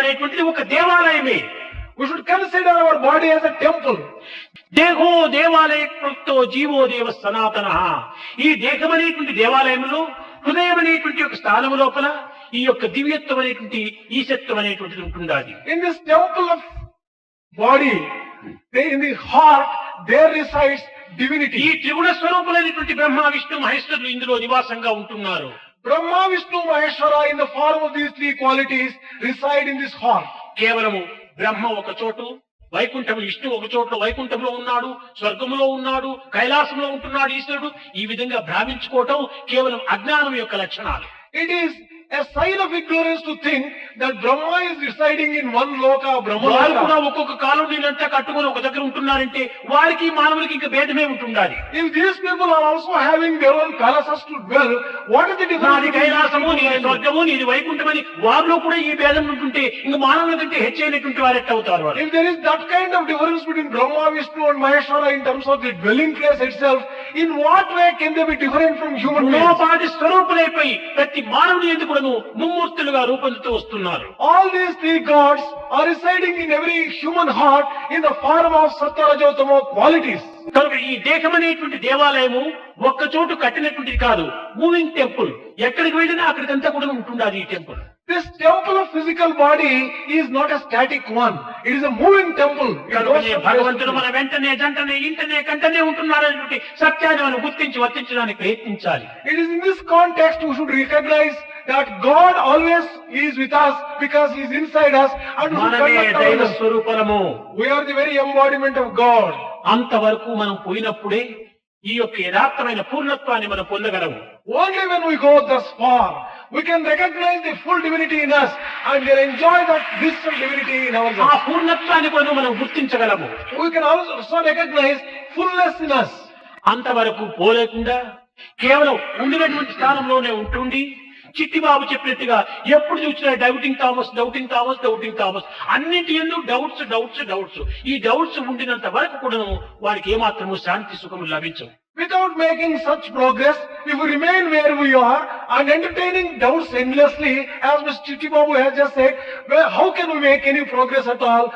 అనేటువంటిది ఒక దేవాలయమే. We should consider our body as a temple. దేహో దేవాలయ కృతో జీవో దేవ సనాతన. ఈ దేహం అనేటువంటి దేవాలయంలో హృదయం అనేటువంటి ఒక స్థానము లోపల ఈ యొక్క దివ్యత్వం అనేటువంటి ఈశత్వం అనేటువంటిది ఉంటుండాలి. In this temple of body, in the heart, there resides divinity. ఈ త్రిగుణ స్వరూపులైనటువంటి బ్రహ్మ విష్ణు మహేశ్వరులు ఇందులో నివాసంగా ఉంటున్నారు. Brahma, Vishnu, Maheshwara in the form of these three qualities reside in this heart. కేవలము బ్రహ్మ ఒక చోటు, వైకుంఠము విష్ణు ఒక చోట వైకుంఠంలో ఉన్నాడు, స్వర్గములో ఉన్నాడు, కైలాసంలో ఉంటున్నాడు ఈశ్వరుడు. ఈ విధంగా భ్రామించుకోవటం కేవలం అజ్ఞానం యొక్క లక్షణాలు. It is a sign of ignorance to think that Brahma is residing in one loka, Brahma వారు కూడా loka. ఒక్కొక్క కాలం నీళ్ళంతా కట్టుకొని ఒక దగ్గర ఉంటున్నారంటే వారికి మానవులకి ఇంకా భేదమే ఉంటుండాలి. If these people are also having their own palaces to dwell, what is the difference? నాది కైలాసము, నీది స్వర్గము, నీది వైకుంఠమని వారిలో కూడా ఈ భేదం ఉంటుంటే ఇంక మానవుల కంటే హెచ్చైనటువంటి వారు ఎట్టవుతారు వారు. If there is that kind of difference between Brahma, Vishnu and Maheshwara in terms of the dwelling place itself, in what way can they be different from human beings? లోపాటి స్వరూపులైపోయి ప్రతి మానవుని ఎందుకు ముమ్మూర్తులుగా రూపొందుతూ వస్తున్నారు. All these three gods are residing in every human heart in the form of Sattva, Rajo, Tamo qualities. కనుక ఈ దేహం అనేటువంటి దేవాలయము ఒక్క చోటు కట్టినటువంటిది కాదు, మూవింగ్ టెంపుల్. ఎక్కడికి వెళ్ళినా అక్కడికంతా కూడా ఉంటుండాలి ఈ temple. This temple of physical body is not a static one. It is a moving temple. కనుకనే భగవంతుడు మన వెంటనే జంటనే ఇంటనే కంటనే ఉంటున్నారనేటువంటి సత్యాన్ని మనం గుర్తించి వర్తించడానికి ప్రయత్నించాలి. It is in this context we should recognize that God always is with us because He is inside us and we should మనమే conduct దైవ ourselves. స్వరూపము. We are the very embodiment of God. అంతవరకు మనం పోయినప్పుడే ఈ యొక్క యథార్థమైన పూర్ణత్వాన్ని మనం పొందగలము. Only when we go thus far, we can recognize the full divinity in us and can enjoy that visceral divinity in ఆ ourselves. పూర్ణత్వాన్ని కూడా మనం గుర్తించగలము. We can also recognize fullness in us. అంతవరకు పోలేకుండా కేవలం ఉండినటువంటి స్థానంలోనే ఉంటుండి చిట్టిబాబు చెప్పినట్టుగా ఎప్పుడు చూసినా doubting Thomas doubting Thomas doubting Thomas అన్నింటి ఎందుకు డౌట్స్ డౌట్స్ డౌట్స్. ఈ డౌట్స్ ఉండినంత వరకు కూడా వారికి ఏమాత్రము శాంతి సుఖము లభించవు. Without making such progress, if we remain where we are and entertaining doubts endlessly, as Mr. Chitti Babu has just said, well, how can we make any progress at all?